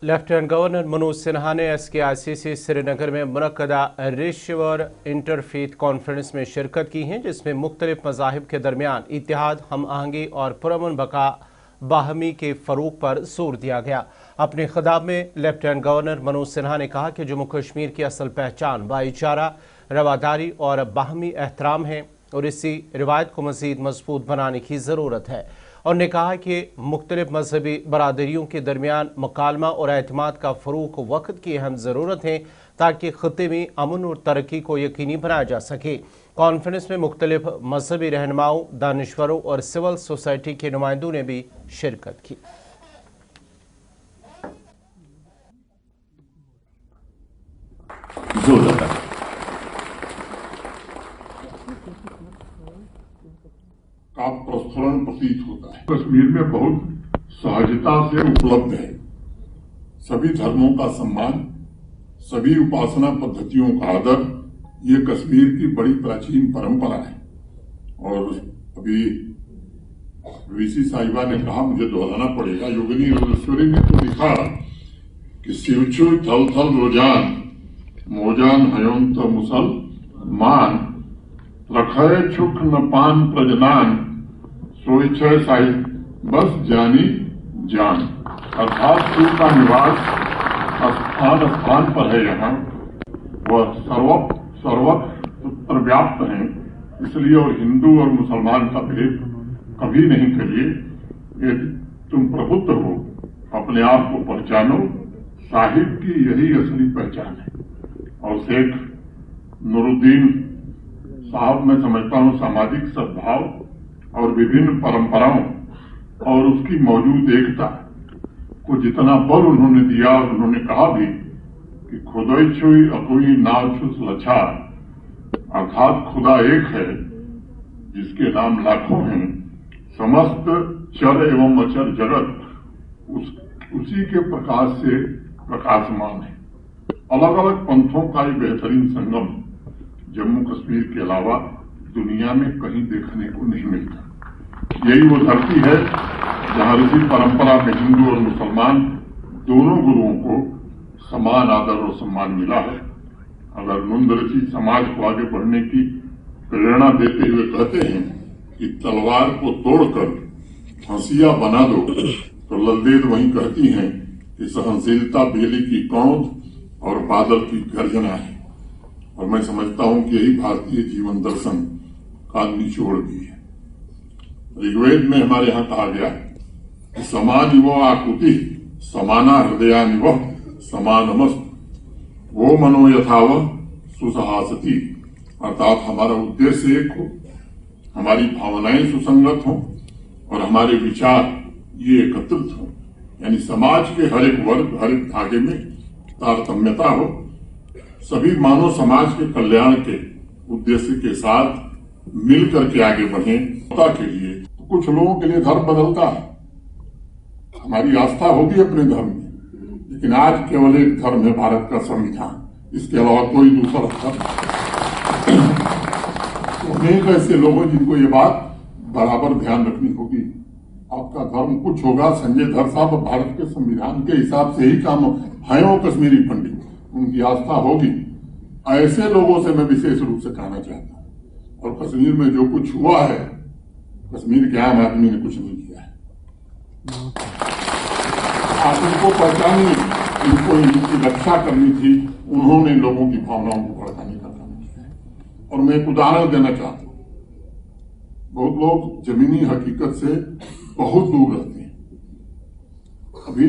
Lieutenant governor Manoj Sinha ने SKICC Srinagar में मुनक्कदा रिश्वर interfaith conference में शिरकत की है, जिसमें मुख्तलिफ मज़ाहिब के दरमियान इत्तेहाद, हम आहंगी और पुरअमन बका बाहमी के फ़रोग़ पर जोर दिया गया। अपने खिताब में लेफ्टिनेंट गवर्नर मनोज सिन्हा ने कहा कि जम्मू कश्मीर की असल पहचान भाईचारा, रवादारी और बाहमी एहतराम है और इसी रिवायत को मज़ीद मजबूत बनाने की ज़रूरत है। उन्होंने कहा कि मुख्तलिफ मजहबी बरादरियों के दरमियान मुकालमा और एतमाद का फ़रोग़ वक्त की अहम ज़रूरत है ताकि ख़ित्ते में अमन और तरक्की को यकीनी बनाया जा सके। कॉन्फ्रेंस में मुख्तलिफ मजहबी रहनुमाओं, दानिश्वरों और सिविल सोसाइटी के नुमाइंदों ने भी शिरकत की। का प्रस्फुरण प्रतीत होता है। कश्मीर में बहुत सहजता से उपलब्ध है। सभी धर्मों का सम्मान, सभी उपासना पद्धतियों का आदर, ये कश्मीर की बड़ी प्राचीन परंपरा है। और अभी वीसी साहिबा ने कहा, मुझे दोहराना पड़ेगा, योगिनी योगेश्वरी ने तो लिखा कि शिवचु थल थल रोजान मोजान हयोंत मुसलमान रखे छुक न पान प्रजनान सोई छह साहिब बस जानी जान। अर्थात शिव का निवास स्थान स्थान पर है, यहाँ वह सर्वत्र व्याप्त है। इसलिए और हिंदू और मुसलमान का भेद कभी नहीं करिए। यदि तुम प्रबुद्ध हो, अपने आप को पहचानो, साहिब की यही असली पहचान है। और शेख नूरुद्दीन साहब, मैं समझता हूँ, सामाजिक सद्भाव और विभिन्न परंपराओं और उसकी मौजूद एकता को जितना बल उन्होंने दिया, और उन्होंने कहा भी कि खुदाई छुई अकुई नाव छुस लछा, अर्थात खुदा एक है जिसके नाम लाखों हैं, समस्त चर एवं अचर जगत उसी के प्रकाश से प्रकाशमान है। अलग अलग पंथों का ये बेहतरीन संगम जम्मू कश्मीर के अलावा दुनिया में कहीं देखने को नहीं मिलता। यही वो धरती है जहां ऋषि परंपरा में हिंदू और मुसलमान दोनों गुरुओं को समान आदर और सम्मान मिला है। अगर नुंद ऋषि समाज को आगे बढ़ने की प्रेरणा देते हुए कहते हैं कि तलवार को तोड़कर हंसिया बना दो, तो ललदेद वहीं कहती हैं कि सहनशीलता बेली की कौंध और बादल की गर्जना है। और मैं समझता हूं कि यही भारतीय जीवन दर्शन का निचोड़ भी है। ऋग्वेद में हमारे यहाँ कहा गया कि समान वो आकुति समाना हृदयानि वह समानमस्त वो मनो यथाव सुसहासती। अर्थात हमारा उद्देश्य एक हो, हमारी भावनाएं सुसंगत हों और हमारे विचार ये एकत्रित हों। यानी समाज के हर एक वर्ग, हर एक धागे में तारतम्यता हो, सभी मानव समाज के कल्याण के उद्देश्य के साथ मिलकर के आगे बढ़े। के लिए तो कुछ लोगों के लिए धर्म बदलता है, हमारी आस्था होगी अपने धर्म में, लेकिन आज केवल एक धर्म है, भारत का संविधान, इसके अलावा कोई दूसरा धर्म। तो अनेक ऐसे लोग हैं जिनको ये बात बराबर ध्यान रखनी होगी। आपका धर्म कुछ होगा, संजय धर साहब भारत के संविधान के हिसाब से ही काम है, वो कश्मीरी पंडित, उनकी आस्था होगी। ऐसे लोगों से मैं विशेष रूप से कहना चाहता हूँ। और कश्मीर में जो कुछ हुआ है, कश्मीर के आम आदमी ने कुछ नहीं किया है। आप उनको पहचानिए, इनको इनकी रक्षा करनी थी, उन्होंने लोगों की भावनाओं को भड़काने का काम किया है। और मैं एक उदाहरण देना चाहता हूँ। बहुत लोग जमीनी हकीकत से बहुत दूर रहते हैं। अभी